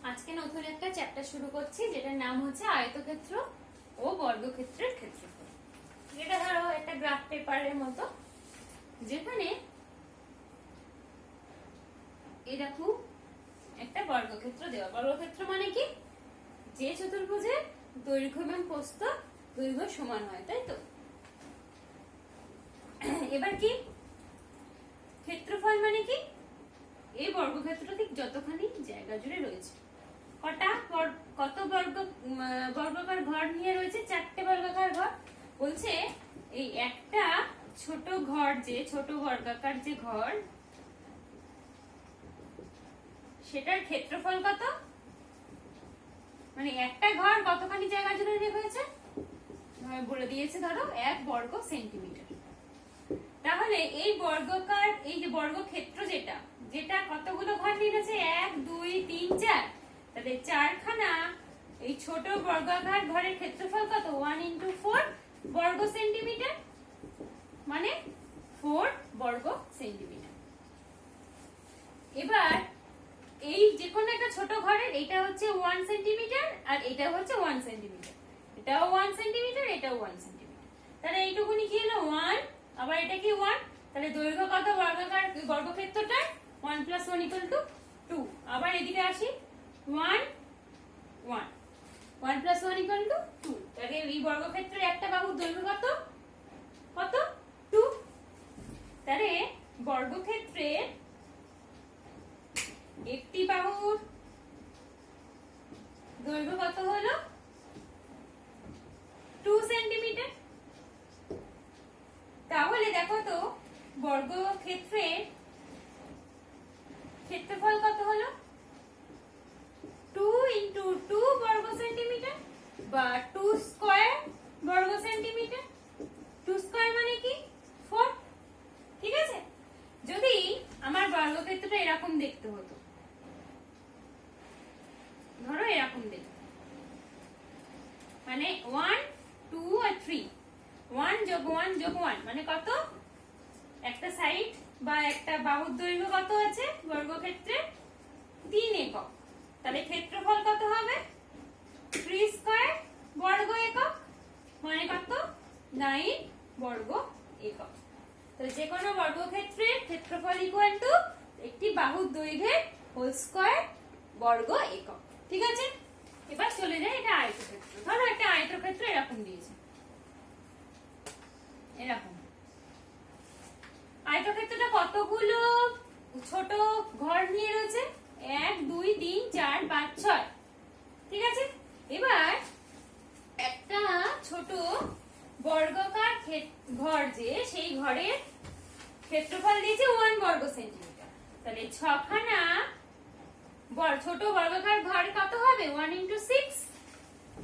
আজকে নতুন একটা চ্যাপ্টার শুরু করছি যেটার নাম হচ্ছে আয়তক্ষেত্র ও বর্গক্ষেত্রের ক্ষেত্রফল। এটা ধরো একটা গ্রাফ পেপারের মতো, যেখানে এরকম একটা বর্গক্ষেত্র দেওয়া। বর্গক্ষেত্র মানে কি? যে চতুর্ভুজের দৈর্ঘ্য এবং প্রস্থ দৈর্ঘ্য সমান হয়, তাই তো? এবার কি ক্ষেত্রফল মানে কি? এই বর্গক্ষেত্র ঠিক যতখানি জায়গা জুড়ে রয়েছে। কত বর্গাকার ঘর নিয়ে রয়েছে? 4টে বর্গাকার ঘর। বলছে এই একটা ছোট ঘর, যে ছোট বর্গাকার যে ঘর, সেটার ক্ষেত্রফল কত? মানে একটা ঘর কতখানি জায়গা জুড়ে রয়েছে বলে দিয়েছে, ধরো 1 বর্গ সেন্টিমিটার। তাহলে এই বর্গাকার, এই যে বর্গক্ষেত্র যেটা যেটা কতগুলো ঘর নিয়ে রয়েছে? 1 2 3 4। তাহলে 4খানা এই ছোট বর্গাকার ঘরের ক্ষেত্রফল কত? 1 × 4 বর্গ সেন্টিমিটার, মানে 4 বর্গ সেন্টিমিটার। এবার এই যে কোনো একটা ছোট ঘরের এটা হচ্ছে 1 সেন্টিমিটার আর এটা হচ্ছে 1 সেন্টিমিটার, এটাও 1 সেন্টিমিটার, এটাও 1 সেন্টিমিটার। তাহলে এইটুকুনি কি হলো? 1, আবার এটা কি 1। তাহলে দৈর্ঘ্য কত বর্গাকার বর্গক্ষেত্রটার? 1 + 1 = 2। আবার এদিকে আসি, 1 1 1 + 1 = 2। তাহলে এই বর্গক্ষেত্রের একটা বাহুর দৈর্ঘ্য কত? কত? 2। তাহলে বর্গক্ষেত্রের একটি বাহুর দৈর্ঘ্য কত হলো? 2 সেন্টিমিটার। তাহলে দেখো তো বর্গক্ষেত্রের ক্ষেত্রফল কত হলো? 2 × 2 বর্গ সেন্টিমিটার বা 2 স্কয়ার বর্গ সেন্টিমিটার। 2 স্কয়ার মানে কি? 4। ঠিক আছে? যদি আমার বর্গক্ষেত্রটা এরকম দেখতে হতো, ধরো এরকম দেখতে, মানে 1 2 আর 3, 1 + 1 + 1 মানে কত? একটা সাইড বা একটা বাহুর দৈর্ঘ্য কত আছে বর্গক্ষেত্রে? 3 একক। তাহলে ক্ষেত্রফল কত হবে? 3 স্কয়ার বর্গ একক, মানে কত? 9 বর্গ একক। তাহলে যে কোনো বর্গক্ষেত্রের ক্ষেত্রফল = একটি বাহুর দৈর্ঘ্যের হোল স্কয়ার বর্গ একক। ঠিক আছে? এবার চলে যায় এটা আয়তক্ষেত্র। ধরো একটা আয়তক্ষেত্র এরকম দিয়েছে, এরকম। আয়তক্ষেত্রটা কতগুলো ছোট ঘর নিয়ে রয়েছে? 1 2 3 4 5 6। ঠিক আছে? এবার একটা ছোট বর্গাকার ঘর, যে সেই ঘরের ক্ষেত্রফল দিয়েছে 1 বর্গ সেন্টিমিটার। তাহলে 6খানা ছোট বর্গাকার ঘর কত হবে? 1 × 6,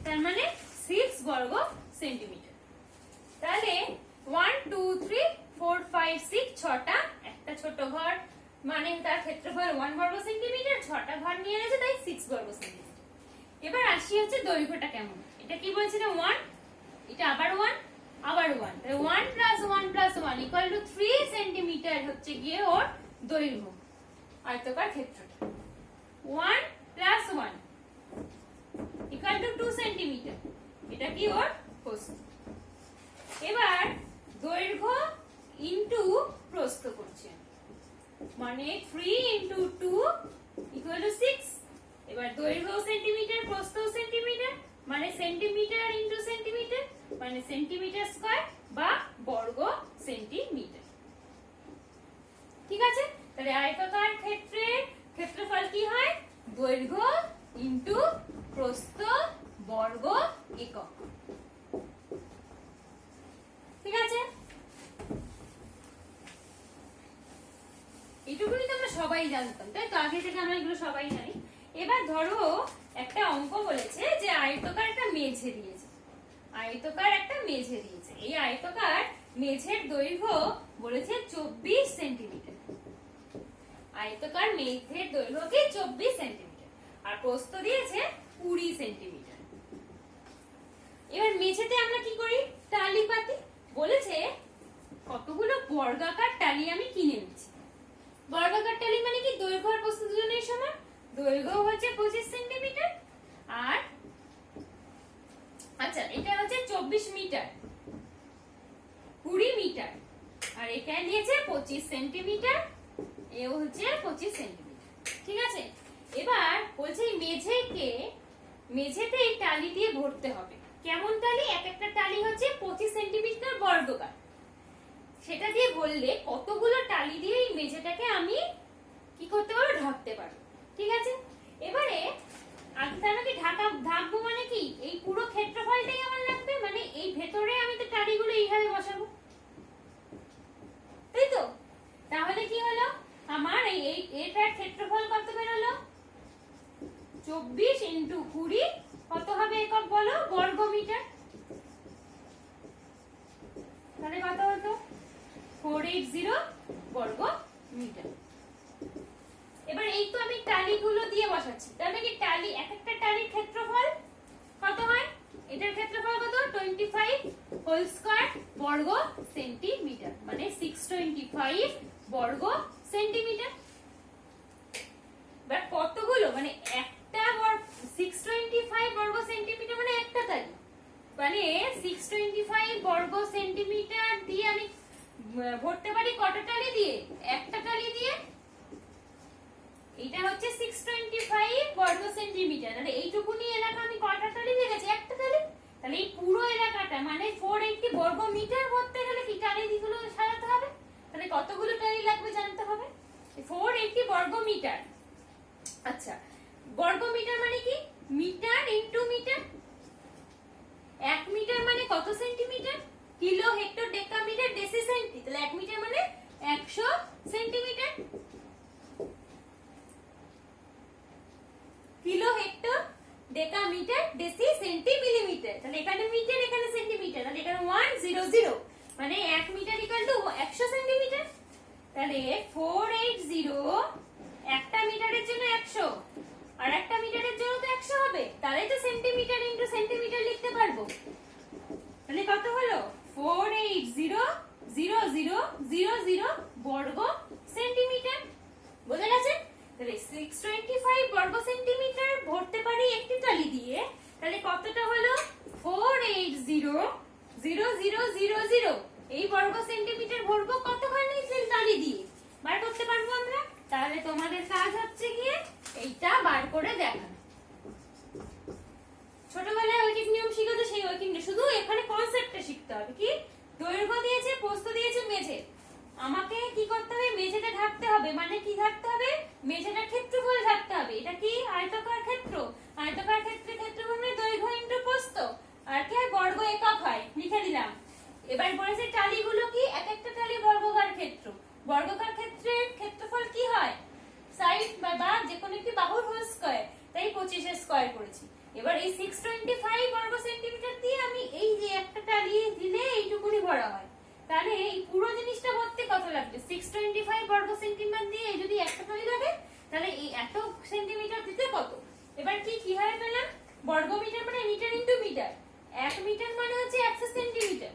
তার মানে 6 বর্গ সেন্টিমিটার। তাহলে 1 2 3 4 5 6 6টা একটা ছোট ঘর, মানে তার ক্ষেত্রফল 1 বর্গ সেন্টিমিটার। 6টা ঘর নিয়ে রয়েছে, তাই 6 বর্গ সেন্টিমিটার। এবার আসি হচ্ছে দৈর্ঘ্যটা কেমন। এটা কি বলছে? 1, এটা আবার 1, আবার 1। তাহলে 1 + 1 + 1 = 3 সেন্টিমিটার হচ্ছে গিয়ে ওর দৈর্ঘ্য, আয়তকার ক্ষেত্রটা। 1 + 1 = 2 সেন্টিমিটার, এটা কি ওর প্রস্থ। এবার দৈর্ঘ্য ইনটু প্রস্থ করছে, মানে 3 × 2 = 6। এবার দৈর্ঘ্য সেন্টিমিটার, প্রস্থ সেন্টিমিটার, মানে সেন্টিমিটার × সেন্টিমিটার, মানে সেন্টিমিটার স্কয়ার বা বর্গ সেন্টিমিটার। ঠিক আছে? তাহলে আয়তাকার ক্ষেত্রের ক্ষেত্রফল কি হয়? দৈর্ঘ্য ইনটু প্রস্থ বর্গ একক। ঠিক আছে? এটুকুনি তো আমরা সবাই জানতাম, তাই তো? আগে থেকে আমরা এগুলো সবাই জানি। এবার ধরো একটা অঙ্ক বলেছে যে আয়তকার একটা মেঝে দিয়েছে, আয়তকার একটা মেঝে দিয়েছে। এই আয়তকার মেঝের দৈর্ঘ্য বলেছে 24 সেন্টিমিটার। আয়তকার মেঝের দৈর্ঘ্য কি? 24 সেন্টিমিটার, আর প্রস্থ দিয়েছে 20 সেন্টিমিটার। এবার মেঝেতে আমরা কি করি? টালি পাতি। বলেছে কতগুলো বর্গাকার টালি আমি কিনে নিচ্ছি। বর্গাকার টালি মানে কি? দৈর্ঘ্য আর প্রস্থ দুজনেই সমান। দৈর্ঘ্য হচ্ছে 25 সেন্টিমিটার, 24 মিটার, 20 মিটার, আর এখানে দিয়েছে 25 সেন্টিমিটার, এও হচ্ছে 25 সেন্টিমিটার। ঠিক আছে, এবার বলছে এই মেঝেতে এই টালি দিয়ে ভরতে হবে। কেমন টালি? এক একটা টালি হচ্ছে 25 সেন্টিমিটার বর্গাকার। সেটা দিয়ে ভরলে কতগুলো টালি দিয়ে এই মেঝেটাকে আমি কি করতে পারবো? ঢাকতে পারবো। ঠিক আছে, এবারে আমাকে ঢাকবো মানে কি? এই পুরো ক্ষেত্রফলটাই আমার লাগবে, মানে এই ভেতরে আমি তো টালিগুলো এইভাবে বসাবো, তাই তো? তাহলে কি হলো আমার এটার ক্ষেত্রফল কত বেরোলো? 24 × 20 কত হবে একক বলো? বর্গ মিটার। তাহলে কত হতো? 480 বর্গ মিটার। এবার এই তো আমি টালিগুলো দিয়ে বসাচ্ছি, তাহলে কি টালি এক একটা টালির ক্ষেত্রফল কত হয়? এটার ক্ষেত্রফল কত? 25 হোল স্কয়ার বর্গ সেন্টিমিটার, মানে 625 বর্গ সেন্টিমিটার। এবার কতগুলো, মানে একটা 625 বর্গ সেন্টিমিটার মানে একটা টালি, মানে 625 বর্গ সেন্টিমিটার দিয়ে আমি ভরতে পারি কত টালি দিয়ে? একটা টালি দিয়ে। এটা হচ্ছে 625 বর্গ সেন্টিমিটার, তাহলে এইটুকুনি এলাকা আমি কয়টা টালি দিয়ে গেছি? একটা টালি। তাহলে এই পুরো এলাকাটা মানে 480 বর্গ মিটার ভরতে গেলে কি টালি গুলো সাজাতে হবে? তাহলে কতগুলো টালি লাগবে জানতে হবে। 480 বর্গ মিটার। আচ্ছা, বর্গ মিটার মানে কি? Metre into metre. 1 মিটার মানে কত সেন্টিমিটার? কিলো, হেক্টর, ডেকা, মিটার, ডেসি, সেন্টি। তাহলে 1 মিটার মানে 100 সেন্টিমিটার। কিলো, হেক্টর, ডেকা, মিটার, ডেসি, সেন্টি, মিলিমিটার। তাহলে এখানে মিটার, এখানে সেন্টিমিটার, তাহলে এখানে 100 মানে 1 মিটার ইকুয়াল টু 100 সেন্টিমিটার। তাহলে 480 একটা মিটারের জন্য 100, আর একটা মিটারের জন্য তো 100 হবে, তাহলে তো সেন্টিমিটার ইনটু সেন্টিমিটার লিখতে পারবো। তাহলে কত হলো? 480,000 বর্গ সেন্টিমিটার। বোঝা গেছে? তাহলে 625 বর্গ সেন্টিমিটার ভরতে পারি একটি টালি দিয়ে, তাহলে কতটা হলো? 480,000 এই বর্গ সেন্টিমিটার ভরবো কতখানি টালি দিয়ে? বার করতে পারবো আমরা। তাহলে তোমাদের কাজ হচ্ছে গিয়ে এইটা বার করে দেখানো। ছোটবেলায় ঐকিক নিয়ম শিখেছো, সেই ঐকিক শুধু এখানে কনসেপ্টটা শিখতে হবে। কি? দৈর্ঘ্য দিয়েছে, প্রস্থ দিয়েছে, মেঝে। আমাকে কি করতে হবে? মেঝেটা ঢাকতে হবে, মানে কি ঢাকতে হবে? মেঝেটা ক্ষেত্রফল ঢাকতে হবে। এটা কি? আয়তাকার ক্ষেত্র। আয়তাকার ক্ষেত্রে ক্ষেত্রফল মানে দৈর্ঘ্য ইনটু প্রস্থ, আর কি হয়? বর্গ একক হয়। লিখে দিলাম। এবার বলেছে টালিগুলো কি? এক একটা টালি বর্গাকার ক্ষেত্র। বর্গাকার ক্ষেত্রের ক্ষেত্রফল কি হয়? সাইড বা যে কোনো একটি বাহুর হোল স্কয়ার, তাই 25 এর স্কয়ার করেছি। এবার এই 625 বর্গ সেন্টিমিটার দিয়ে আমি এই যে একটা টালি দিলে এইটুকুনি ভরা হয়, তাহলে এই পুরো জিনিসটা ভরতে কত লাগবে? 625 বর্গ সেন্টিমিটার দিয়ে যদি একটা টালি লাগে, তাহলে এই এত সেন্টিমিটার দিতে কত? এবার কি কিভাবে পেলাম? বর্গ মিটার মানে মিটার ইনটু মিটার। 1 মিটার মানে হচ্ছে 100 সেন্টিমিটার,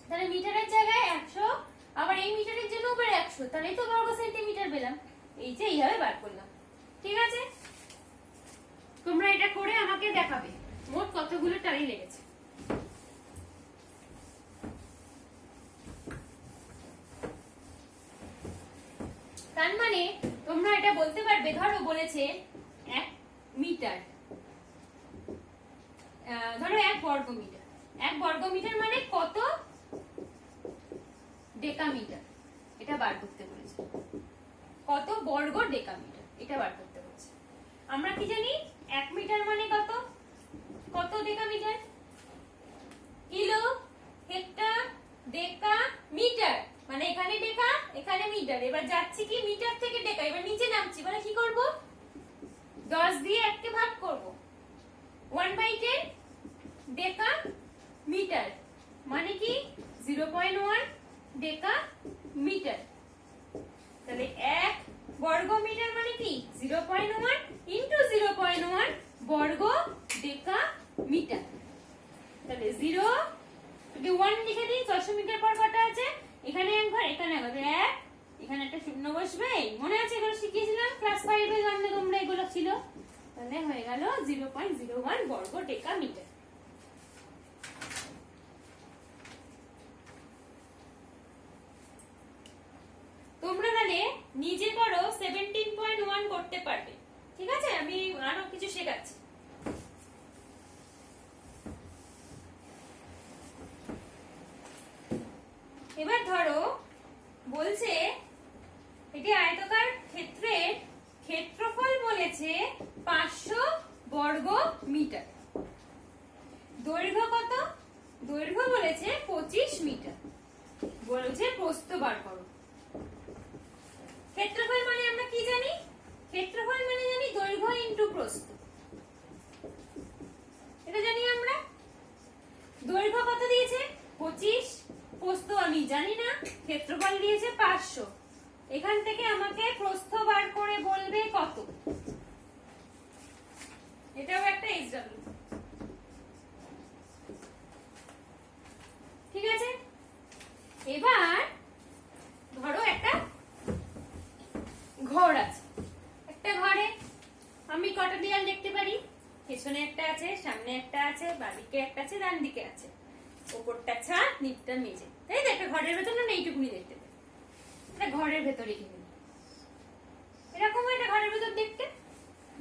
তাহলে মিটারের জায়গায় 100, আবার এই মিটারের জন্য আবার 100, তাহলে তো বর্গ সেন্টিমিটার পেলাম। এই যে এইভাবে বার করলাম। ঠিক আছে, তোমরা এটা করে আমাকে দেখাবে মোট কতগুলো টালি লেগেছে। তার মানে তোমরা এটা বলতে পারবে, ধরো বলেছে 1 মিটার, ধরো 1 বর্গ মিটার। 1 বর্গ মিটার মানে কত ডেকামিটার, এটা বার করতে বলেছে। কত বর্গ ডেকামিটার, এটা বার করতে বলেছে। আমরা কি জানি? 1 মিটার মানে কত? কত ডেকামিটার? কিলো, হেক্টর, ডেকা, মিটার। মানে এখানে ডেকা, এখানে মিটার। এবার যাচ্ছি কি মিটার থেকে ডেকা, এবার নিচে নামছি, মানে কি করব? 10 দিয়ে 1 কে ভাগ করব। 1/10 ডেকা মিটার, মানে কি 0.1 ডেকা মিটার। তাহলে 1 বর্গ মিটার মানে কি 0.1 ইনটু 0.1 বর্গ ডেকা মিটার। তাহলে 0 কে 1 লিখে দিই। 600 মিটার পর কটা আছে? এখানে এক ঘর, এখানে এক ঘর, 1, এখানে একটা শূন্য বসবে। মনে আছে এগুলো শিখিয়েছিলাম ক্লাস 5 এর গানে, তোমরা এগুলো ছিল। তাহলে হয়ে গেল 0.01 বর্গ ডেকা মিটার। আছে, আমি আরো কিছু শেখাচ্ছি। এবার ধরো বলছে এটি আয়তাকার ক্ষেত্রের ক্ষেত্রফল বলেছে 500 বর্গ মিটার। দৈর্ঘ্য কত? দৈর্ঘ্য বলেছে 25 মিটার। বলেছে প্রস্থ বার করো। ক্ষেত্রফল মানে আমরা কি জানি? ক্ষেত্রফল মানে জানি দৈর্ঘ্য ইনটু প্রস্থ, এটা জানি আমরা। দৈর্ঘ্য কত দিয়েছে? 25, প্রস্থ আমি জানি না, ক্ষেত্রফল দিয়েছে 500। এখান থেকে আমাকে প্রস্থ বার করে বলবে কত। এটাও একটা এক্সাম্পল, ঠিক আছে? এবার ধরো একটা ঘর আছে, একটা ঘরে আমি কটা দেয়াল দেখতে পারি? পেছনে একটা আছে, সামনে একটা আছে, বাঁদিকে একটা আছে, ডান দিকে আছে, উপরটা ছাদ, নিচটা মেঝে, তাই তো? একটা ঘরের ভেতর না এইটুকুনি দেখতে পাই, এটা ঘরের ভেতরে কি এরকম একটা ঘরের ভেতর দেখতে।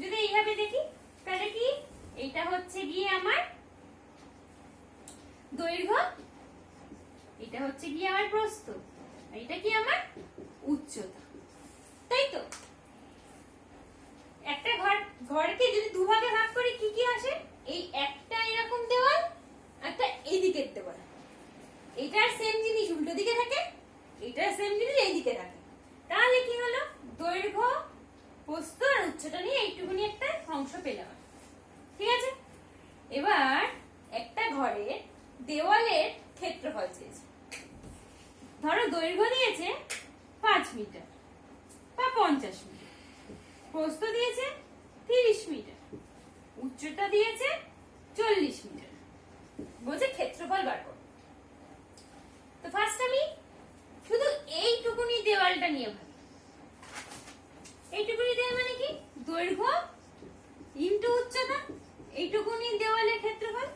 যদি এইভাবে দেখি তাহলে কি এইটা হচ্ছে গিয়ে আমার দৈর্ঘ্য, এটা হচ্ছে গিয়ে আমার প্রস্থ, এটা কি আমার উচ্চতা, তাই তো? একটা ঘরকে যদি দুভাগে ভাগ করি কি কি আসে? এই একটা এরকম দেওয়াল, একটা এই দিকের দেওয়াল। এটার সেম জিনিস উল্টো দিকে থাকে, এটার সেম জিনিস এই দিকে থাকে। তাহলে কি হলো? দৈর্ঘ্য, প্রস্থ আর উচ্চতা নিয়ে এইটুকুনি একটা অংশ পেলাম, ঠিক আছে? এবার একটা ঘরের দেওয়ালের ক্ষেত্রফল চেয়েছে। ধরো দৈর্ঘ্য দিয়েছে 5 মিটার বা 50 মিটার, প্রস্থ দিয়েছে 30 মিটার, উচ্চতা দিয়েছে 40 মিটার। বলছে ক্ষেত্রফল বার করো। তো ফার্স্ট আমি শুধু এইটুকুনি দেওয়ালটা নিয়ে ভাবি। এইটুকুনি দেওয়াল মানে কি? দৈর্ঘ্য ইনটু উচ্চতা। এইটুকুনি দেওয়ালের ক্ষেত্রফল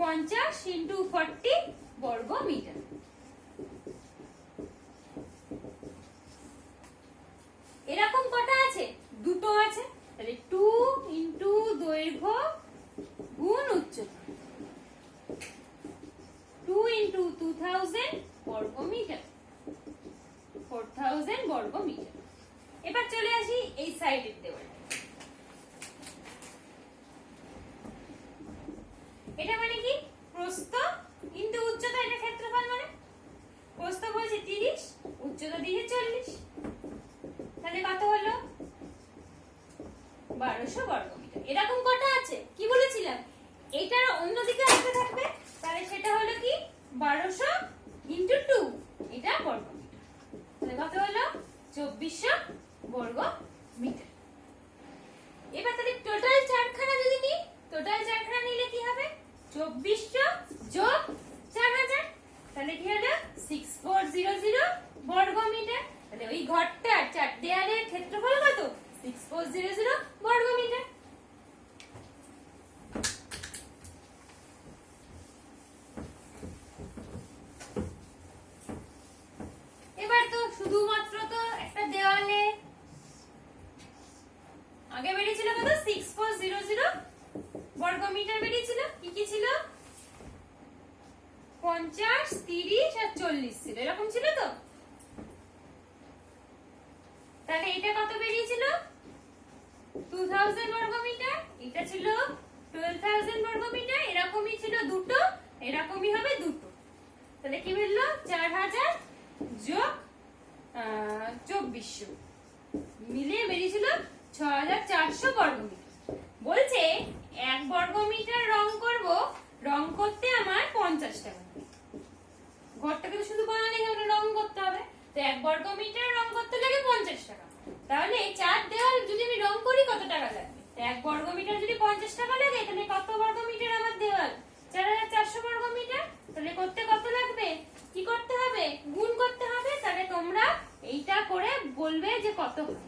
50 ইনটু 40 বর্গ মিটার। এরকম কটা আছে? দুটো আছে, তাহলে 2 ইনটু দৈর্ঘ্য গুণ উচ্চতা, 2 ইনটু 2000 বর্গ মিটার, 4000 বর্গ মিটার। এবার চলে আসি এই সাইডের দেওয়াল। এটা মানে কি? প্রস্থ ইনটু উচ্চতা, এটা ক্ষেত্রফল মানে প্রস্থ বলছে 30, উচ্চতা দিয়েছে 40, তাহলে কত হলো? 1200 বর্গ মিটার। এরকম কটা আছে? কি বলেছিলাম? এইটার অন্যদিকে আসতে থাকবে, তাহলে সেটা হলো কি 1200 ইনটু 2, এটা বর্গ মিটার। তাহলে কত হলো? 2400 বর্গ মিটার। এবার তাহলে টোটাল চারখানা যদি নিই, টোটাল চারখানা নিলে কি হবে? 2400 যোগ 4000, তাহলে কি হলো? 6400 বর্গ মিটার। তাহলে ওই ঘরটার চার দেয়ালের ক্ষেত্রফল কত? 6400 বর্গ মিটার। এবার তো শুধুমাত্র তো একটা দেওয়ালে আগে বেরিয়েছিল কত? 6400 বর্গ মিটার বেরিয়েছিল। কি কি ছিল? 50, 30 আর 40 ছিল, এরকম ছিল তো। তাহলে এটা কত বেরিয়েছিল? 2000 বর্গ মিটার। এটা ছিল 12000 বর্গ মিটার। এরকমই ছিল দুটো, এরকমই হবে দুটো। তাহলে কি বেরলো? 4000 যোগ 2400 মিলিয়ে বেরিয়েছিল 6400 বর্গ মিটার। বলছে 1 বর্গ মিটার রং করব, রং করতে আমার 50 টাকা। ঘরটাকে তো শুধু বানালেই হবে, রং করতে হবে। তো 1 বর্গ মিটার রং করতে লাগে 50 টাকা। তাহলে এই চার দেওয়াল যদি আমি রং করি কত টাকা লাগবে? 1 বর্গ মিটার যদি 50 টাকা লাগে, তাহলে কত বর্গ মিটার আমার দেওয়াল? 4400 বর্গ মিটার। তাহলে করতে কত লাগবে? কি করতে হবে? গুণ করতে হবে। তাহলে তোমরা এইটা করে বলবে যে কত হবে।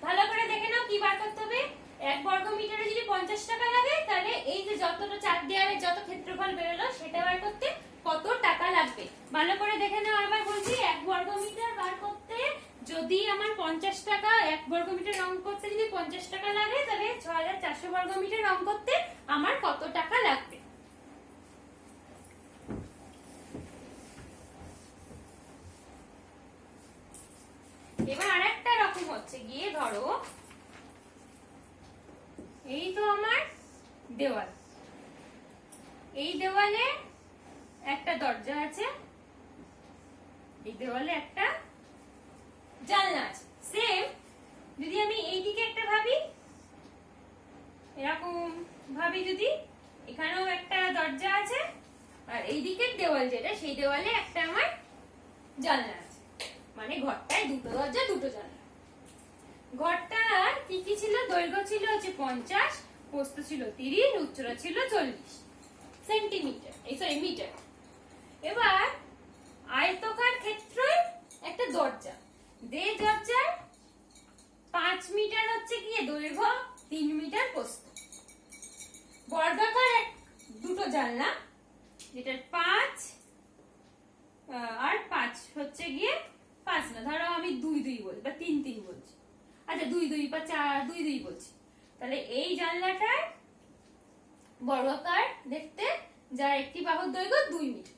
ভালো করে দেখে নাও কি বার করতে হবে। 1 বর্গ মিটারে যদি 50 টাকা লাগে, তাহলে এই যে যতটা চার দেয়ালে যত ক্ষেত্রফল বেরোলো সেটা বার করতে কত টাকা লাগবে। ভালো করে দেখে নাও। আবার বলছি, 1 বর্গ মিটার বার করতে যদি আমার 50 টাকা 1 বর্গ মিটার রং করতে যদি 50 টাকা লাগে, তাহলে 6400 বর্গ মিটার রং করতে আমার কত টাকা লাগবে? এবার আরেকটা রকম হচ্ছে গিয়ে, ধরো এই তো আমার দেওয়াল, এই দেওয়ালে একটা দরজা আছে, এই দেওয়ালে একটা জানলা আছে। সেম যদি আমি এইদিকে একটা ভাবি, এরকম ভাবি, যদি এখানেও একটা দরজা আছে আর এইদিকে দেওয়াল যেটা, সেই দেওয়ালে একটা আমার জানলা আছে, মানে ঘরটায় দুটো দরজা দুটো জানলা। ঘরটার কি কি ছিল? দৈর্ঘ্য ছিল হচ্ছে 50, প্রস্থ ছিল 30, উচ্চতা ছিল 40 সেন্টিমিটার, সরি মিটার। এবার আয়তকার ক্ষেত্রে একটা দরজা, দরজার 5 মিটার হচ্ছে গিয়ে দৈর্ঘ্য, 3 মিটার প্রস্থ। বর্গাকার দুটো জানলা, যেটার 5 আর 5 হচ্ছে গিয়ে 5 না, ধরো আমি 2 2 বলছি বা 3 3 বলছি, আচ্ছা 2 2 বা 4 2 2 বলছি। তাহলে এই জানলাটার বর্গাকার দেখতে, যার একটি বাহুর দৈর্ঘ্য 2 মিটার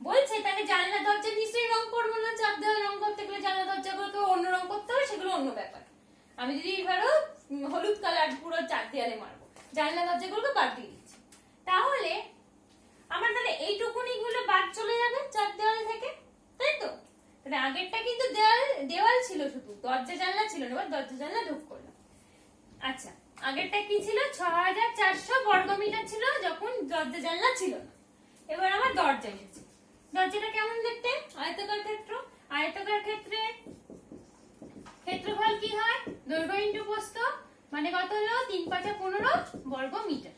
বলছে, তাহলে জানলা দরজা নিশ্চয়ই রং করবো না। চাপ দেওয়াল রং করতে গেলে জানলা দরজাগুলোকে অন্য রং করতে হবে, সেগুলো অন্য ব্যাপার। আমি যদি ধরো হলুদ কালার পুরো চার দেয়ালে মারবো, জানলা দরজাগুলোকে বাদ দিয়ে দিচ্ছি, তাহলে আমার তাহলে এইটুকুনি গুলো বাদ চলে যাবে চার দেওয়াল থেকে, তাই তো? তাহলে আগেরটা কিন্তু দেওয়াল ছিল, শুধু দরজা জানলা ছিল না, এবার দরজা জানলা যোগ করলাম। আচ্ছা, আগেরটা কি ছিল? 6400 বর্গ মিটার ছিল যখন দরজা জানলা ছিল না। এবার আমার দরজা এসেছে। দরজাটা কেমন দেখতে? আয়তাকার ক্ষেত্র। আয়তাকার ক্ষেত্রে ক্ষেত্রফল কি হয়? দৈর্ঘ্য ইনটু প্রস্থ, মানে কত হলো? 3 5 15 বর্গ মিটার।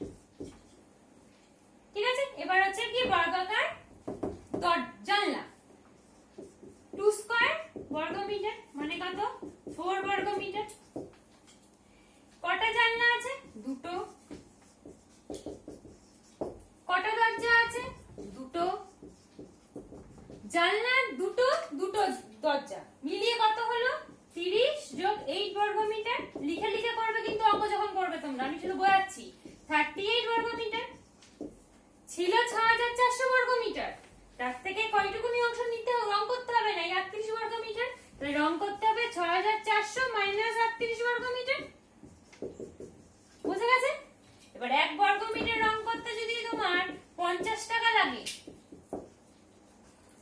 ঠিক আছে, এবার হচ্ছে কি বর্গাকার জানলা, 2 স্কয়ার বর্গ মিটার, মানে কত? 4 বর্গ মিটার। কটা জানলা আছে? দুটো। কটা দরজা আছে? দুটো। জানলা দুটো, দুটো দরজা মিলিয়ে কত হলো? 30 যোগ 8 বর্গ মিটার। লিখে লিখে করবে কিন্তু অঙ্ক যখন করবে তোমরা, আমি শুধু বোঝাচ্ছি। 38 বর্গ মিটার ছিল 6400 বর্গ মিটার, তার থেকে কয়টুকুনি অংশ নিতে রং করতে হবে না, 38 বর্গ মিটার। তাহলে রং করতে হবে 6400 মাইনাস 38 বর্গ মিটার। বুঝে গেছে? এবার 1 বর্গ মিটার রং করতে যদি তোমার 50 টাকা লাগে,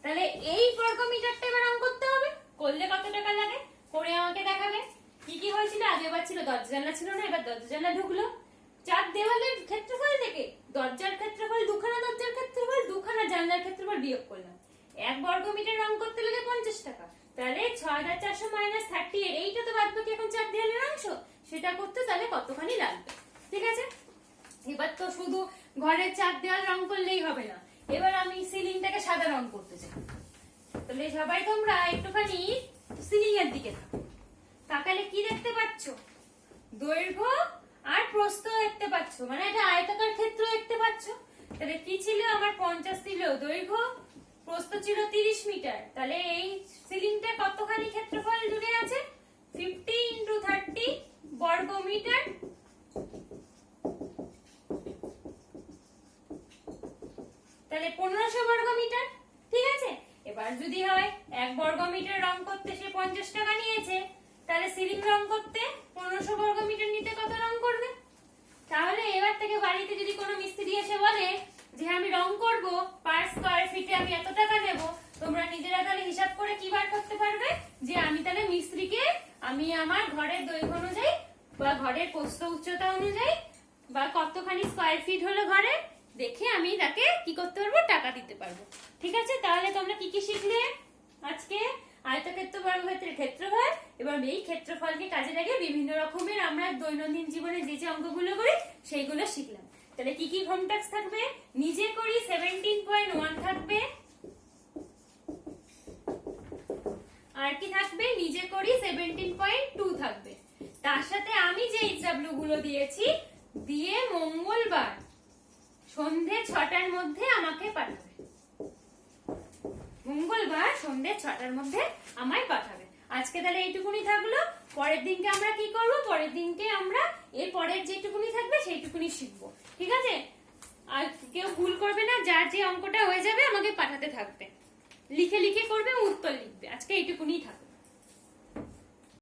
তাহলে এই বর্গ মিটারটা এবার রং করতে হবে। করলে কত টাকা লাগে করে আমাকে দেখাবে। কি কি হয়েছিল? আগেবার ছিল দরজা জানলা ছিল না, এবার দরজা জানলা ঢুকলো। চার দেওয়ালের ক্ষেত্রফল থেকে দরজার ক্ষেত্রফল, দুখানা দরজার ক্ষেত্রফল, দুখানা জানলার ক্ষেত্রফল বিয়োগ করলাম। 1 বর্গ মিটার রং করতে লাগে 50 টাকা, তাহলে 6400 মাইনাস 38, এইটা তো বাদ বাকি এখন চার দেওয়ালের অংশ, সেটা করতে তাহলে কতখানি লাগবে। ঠিক আছে, এবার তো শুধু ঘরের চার দেওয়াল রং করলেই হবে না, এবার আমি সিলিংটাকে সাদা রং করতে চাই। তাহলে সবাই তোমরা একটুখানি সিলিং এর দিকে থাকো। তাকালে কি দেখতে পাচ্ছ? দৈর্ঘ্য আর প্রস্থ দেখতে পাচ্ছ, মানে একটা আয়তাকার ক্ষেত্র দেখতে পাচ্ছ। তাহলে কি ছিল? আমার 50 ছিল দৈর্ঘ্য, প্রস্থ ছিল 30 মিটার। তাহলে এই সিলিংটা কতখানি ক্ষেত্রফল জুড়ে আছে? 50 ইন্টু 30 বর্গ মিটার। তাহলে 1500 বর্গ মিটার। ঠিক আছে, এবার যদি হয় 1 বর্গ মিটার রং করতে সে 50 টাকা নিয়েছে, তাহলে সিলিং রং করতে 1500 বর্গ মিটার নিতে কত রং করবে? তাহলে এবার থেকে বাড়িতে যদি কোনো মিস্ত্রি এসে বলে যে আমি রং করব, পার স্কয়ার ফিটে আমি এত টাকা নেব, তোমরা নিজেরা তাহলে হিসাব করে কি বার করতে পারবে যে আমি তাহলে মিস্ত্রিকে আমি আমার ঘরের দৈর্ঘ্য অনুযায়ী বা ঘরের প্রস্থ উচ্চতা অনুযায়ী বা কতখানি স্কয়ার ফিট হলো ঘরে দেখে আমি তাকে কি করতে পারবো? টাকা দিতে পারবো। ঠিক আছে, তাহলে তোমরা কি কি শিখলে আজকে? আয়তক্ষেত্র, বর্গক্ষেত্রের ক্ষেত্রফল, এবার এই ক্ষেত্রফলকে কাজে লাগিয়ে বিভিন্ন রকমের আমরা দৈনন্দিন জীবনে যে যে অঙ্কগুলো করি সেইগুলো শিখলাম। তাহলে কি কি হোম টাস্ক থাকবে? নিজে করি 17.1 থাকবে, আর কি থাকবে? নিজে করি 17.2 থাকবে। তার সাথে আমি যে হিসাবগুলো গুলো দিয়েছি দিয়ে মঙ্গলবার সন্ধে 6টার মধ্যে আমাকে পাঠাবে। মঙ্গলবার সন্ধে 6টার মধ্যে আমায় পাঠাবে। আজকে তাহলে এইটুকুনি থাকলো। পরের দিনকে আমরা কি করব, পরের দিনকে আমরা এর পরের যেটুকুনি থাকবে সেইটুকুনি শিখবো, ঠিক আছে? আর কেউ ভুল করবে না, যার যে অঙ্কটা হয়ে যাবে আমাকে পাঠাতে থাকবে, লিখে লিখে করবে, উত্তর লিখবে। আজকে এইটুকুনি থাকবে।